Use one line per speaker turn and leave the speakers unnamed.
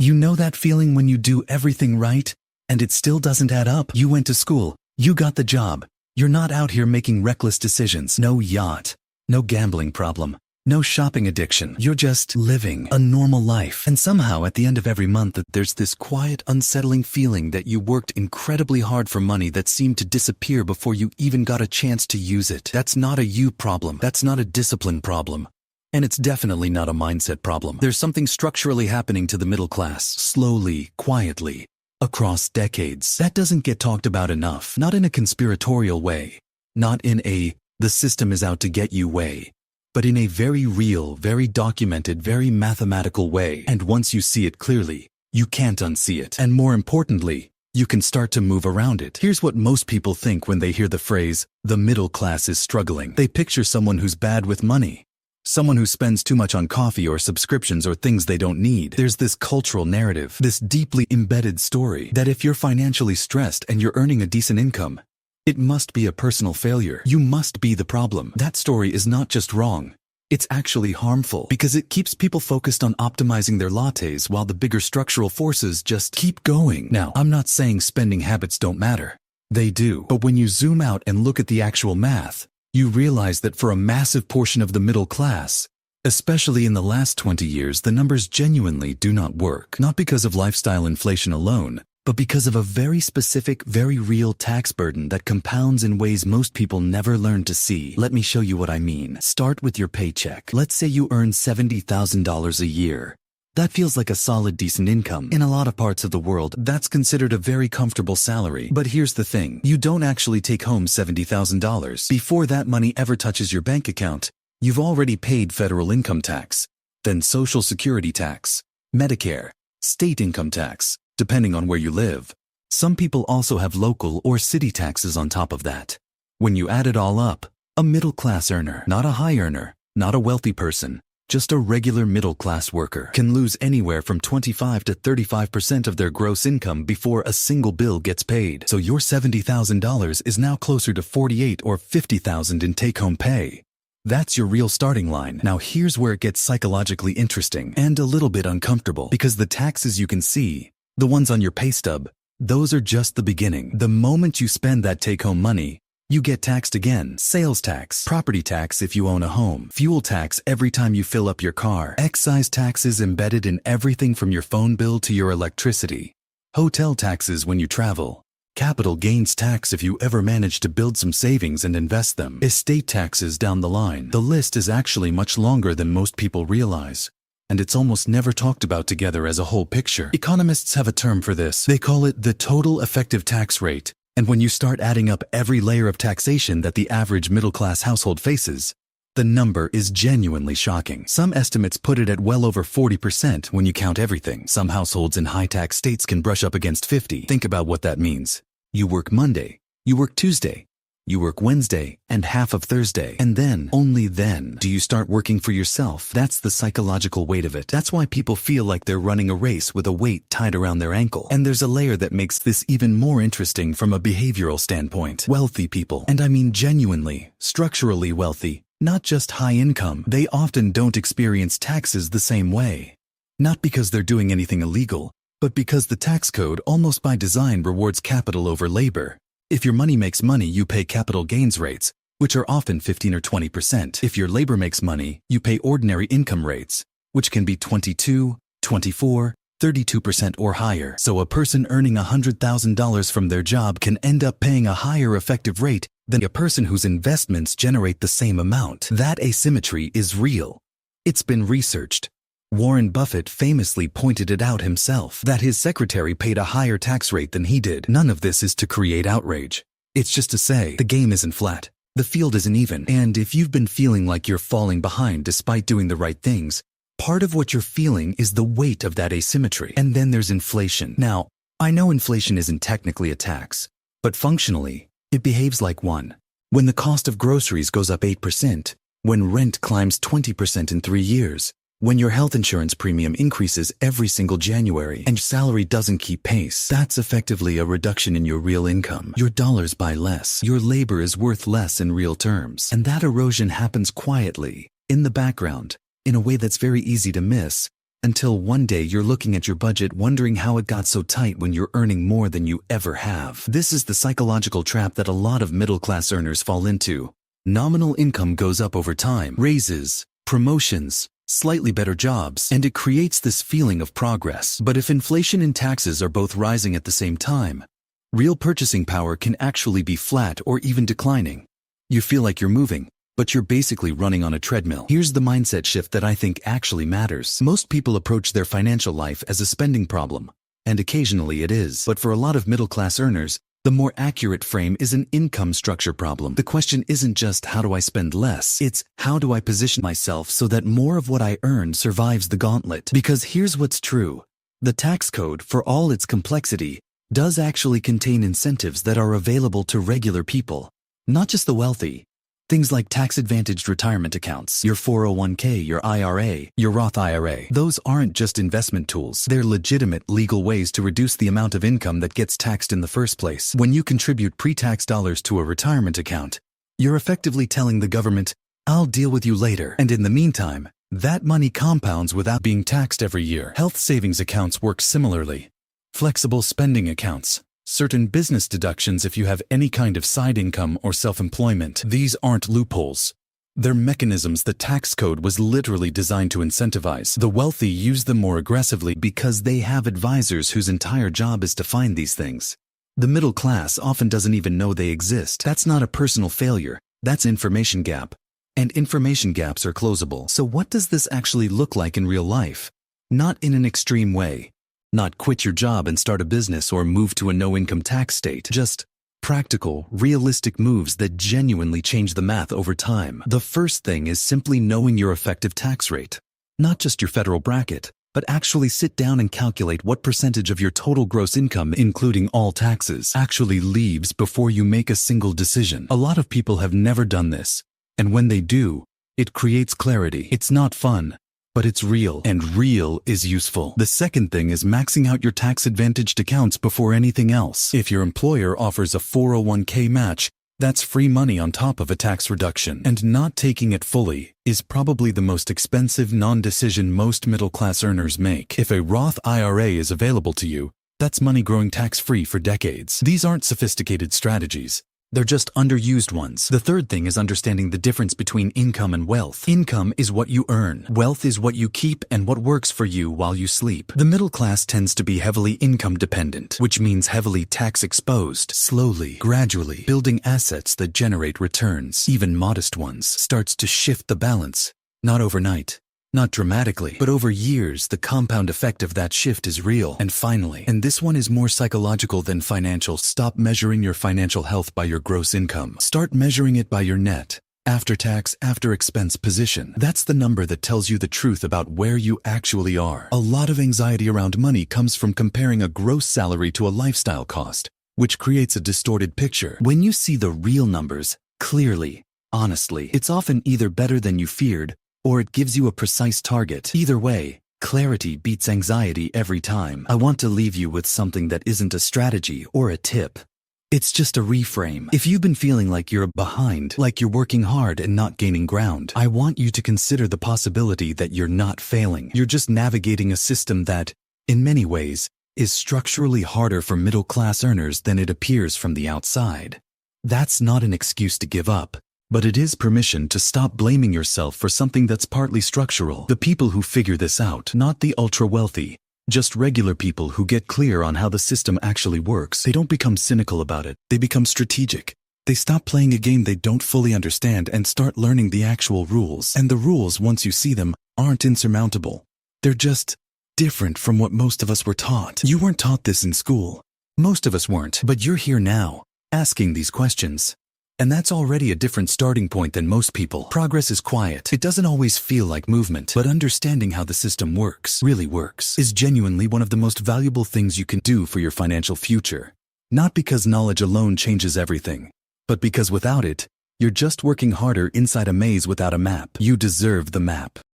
You know that feeling when you do everything right, and it still doesn't add up? You went to school, you got the job, you're not out here making reckless decisions. No yacht, no gambling problem, no shopping addiction. You're just living a normal life. And somehow at the end of every month, there's this quiet, unsettling feeling that you worked incredibly hard for money that seemed to disappear before you even got a chance to use it. That's not a you problem. That's not a discipline problem. And it's definitely not a mindset problem. There's something structurally happening to the middle class, slowly, quietly, across decades. That doesn't get talked about enough. Not in a conspiratorial way. Not in a, the system is out to get you way. But in a very real, very documented, very mathematical way. And once you see it clearly, you can't unsee it. And more importantly, you can start to move around it. Here's what most people think when they hear the phrase, the middle class is struggling. They picture someone who's bad with money. Someone who spends too much on coffee or subscriptions or things they don't need. There's this cultural narrative, this deeply embedded story, that if you're financially stressed and you're earning a decent income, it must be a personal failure. You must be the problem. That story is not just wrong. It's actually harmful because it keeps people focused on optimizing their lattes while the bigger structural forces just keep going. Now, I'm not saying spending habits don't matter. They do. But when you zoom out and look at the actual math, you realize that for a massive portion of the middle class, especially in the last 20 years, the numbers genuinely do not work. Not because of lifestyle inflation alone, but because of a very specific, very real tax burden that compounds in ways most people never learn to see. Let me show you what I mean. Start with your paycheck. Let's say you earn $70,000 a year. That feels like a solid, decent income. In a lot of parts of the world, that's considered a very comfortable salary. But here's the thing. You don't actually take home $70,000. Before that money ever touches your bank account, you've already paid federal income tax, then Social Security tax, Medicare, state income tax, depending on where you live. Some people also have local or city taxes on top of that. When you add it all up, a middle-class earner, not a high earner, not a wealthy person, just a regular middle-class worker, can lose anywhere from 25 to 35% of their gross income before a single bill gets paid. So your $70,000 is now closer to $48,000 or $50,000 in take-home pay. That's your real starting line. Now here's where it gets psychologically interesting and a little bit uncomfortable, because the taxes you can see, the ones on your pay stub, those are just the beginning. The moment you spend that take-home money, you get taxed again. Sales tax, property tax if you own a home, fuel tax every time you fill up your car, excise taxes embedded in everything from your phone bill to your electricity, hotel taxes when you travel, capital gains tax if you ever manage to build some savings and invest them, estate taxes down the line. The list is actually much longer than most people realize, and it's almost never talked about together as a whole picture. Economists have a term for this. They call it the total effective tax rate. And when you start adding up every layer of taxation that the average middle-class household faces, the number is genuinely shocking. Some estimates put it at well over 40% when you count everything. Some households in high-tax states can brush up against 50. Think about what that means. You work Monday, you work Tuesday, you work Wednesday, and half of Thursday. And then, only then, do you start working for yourself. That's the psychological weight of it. That's why people feel like they're running a race with a weight tied around their ankle. And there's a layer that makes this even more interesting from a behavioral standpoint. Wealthy people, and I mean genuinely, structurally wealthy, not just high income, they often don't experience taxes the same way. Not because they're doing anything illegal, but because the tax code almost by design rewards capital over labor. If your money makes money, you pay capital gains rates, which are often 15 or 20%. If your labor makes money, you pay ordinary income rates, which can be 22, 24, 32% or higher. So a person earning $100,000 from their job can end up paying a higher effective rate than a person whose investments generate the same amount. That asymmetry is real. It's been researched. Warren Buffett famously pointed it out himself, that his secretary paid a higher tax rate than he did. None of this is to create outrage. It's just to say, the game isn't flat. The field isn't even. And if you've been feeling like you're falling behind despite doing the right things, part of what you're feeling is the weight of that asymmetry. And then there's inflation. Now, I know inflation isn't technically a tax, but functionally, it behaves like one. When the cost of groceries goes up 8%, when rent climbs 20% in 3 years, when your health insurance premium increases every single January and your salary doesn't keep pace, that's effectively a reduction in your real income. Your dollars buy less. Your labor is worth less in real terms. And that erosion happens quietly, in the background, in a way that's very easy to miss, Until one day you're looking at your budget wondering how it got so tight when you're earning more than you ever have. This is the psychological trap that a lot of middle-class earners fall into. Nominal income goes up over time, raises, promotions, slightly better jobs, and it creates this feeling of progress. But if inflation and taxes are both rising at the same time, real purchasing power can actually be flat or even declining. You feel like you're moving, but you're basically running on a treadmill. Here's the mindset shift that I think actually matters. Most people approach their financial life as a spending problem, and occasionally it is. But for a lot of middle-class earners, the more accurate frame is an income structure problem. The question isn't just how do I spend less, it's how do I position myself so that more of what I earn survives the gauntlet. Because here's what's true. The tax code, for all its complexity, does actually contain incentives that are available to regular people, not just the wealthy. Things like tax-advantaged retirement accounts, your 401k, your IRA, your Roth IRA. Those aren't just investment tools. They're legitimate legal ways to reduce the amount of income that gets taxed in the first place. When you contribute pre-tax dollars to a retirement account, you're effectively telling the government, I'll deal with you later. And in the meantime, that money compounds without being taxed every year. Health savings accounts work similarly. Flexible spending accounts. Certain business deductions if you have any kind of side income or self-employment. These aren't loopholes. They're mechanisms the tax code was literally designed to incentivize. The wealthy use them more aggressively because they have advisors whose entire job is to find these things. The middle class often doesn't even know they exist. That's not a personal failure. That's information gap. And information gaps are closable. So what does this actually look like in real life? Not in an extreme way. Not quit your job and start a business or move to a no-income tax state. Just practical, realistic moves that genuinely change the math over time. The first thing is simply knowing your effective tax rate. Not just your federal bracket, but actually sit down and calculate what percentage of your total gross income, including all taxes, actually leaves before you make a single decision. A lot of people have never done this, and when they do, it creates clarity. It's not fun, but it's real, and real is useful. The second thing is maxing out your tax-advantaged accounts before anything else. If your employer offers a 401k match, that's free money on top of a tax reduction. And not taking it fully is probably the most expensive non-decision most middle-class earners make. If a Roth IRA is available to you, that's money growing tax-free for decades. These aren't sophisticated strategies. They're just underused ones. The third thing is understanding the difference between income and wealth. Income is what you earn. Wealth is what you keep and what works for you while you sleep. The middle class tends to be heavily income dependent, which means heavily tax exposed. Slowly, gradually, building assets that generate returns, even modest ones, starts to shift the balance. Not overnight. Not dramatically, but over years, the compound effect of that shift is real. And finally, and this one is more psychological than financial, stop measuring your financial health by your gross income. Start measuring it by your net, after-tax, after-expense position. That's the number that tells you the truth about where you actually are. A lot of anxiety around money comes from comparing a gross salary to a lifestyle cost, which creates a distorted picture. When you see the real numbers, clearly, honestly, it's often either better than you feared, or it gives you a precise target. Either way, clarity beats anxiety every time. I want to leave you with something that isn't a strategy or a tip. It's just a reframe. If you've been feeling like you're behind, like you're working hard and not gaining ground, I want you to consider the possibility that you're not failing. You're just navigating a system that, in many ways, is structurally harder for middle-class earners than it appears from the outside. That's not an excuse to give up. But it is permission to stop blaming yourself for something that's partly structural. The people who figure this out, not the ultra-wealthy, just regular people who get clear on how the system actually works, they don't become cynical about it. They become strategic. They stop playing a game they don't fully understand and start learning the actual rules. And the rules, once you see them, aren't insurmountable. They're just different from what most of us were taught. You weren't taught this in school. Most of us weren't. But you're here now, asking these questions. And that's already a different starting point than most people. Progress is quiet. It doesn't always feel like movement. But understanding how the system works, really works, is genuinely one of the most valuable things you can do for your financial future. Not because knowledge alone changes everything, but because without it, you're just working harder inside a maze without a map. You deserve the map.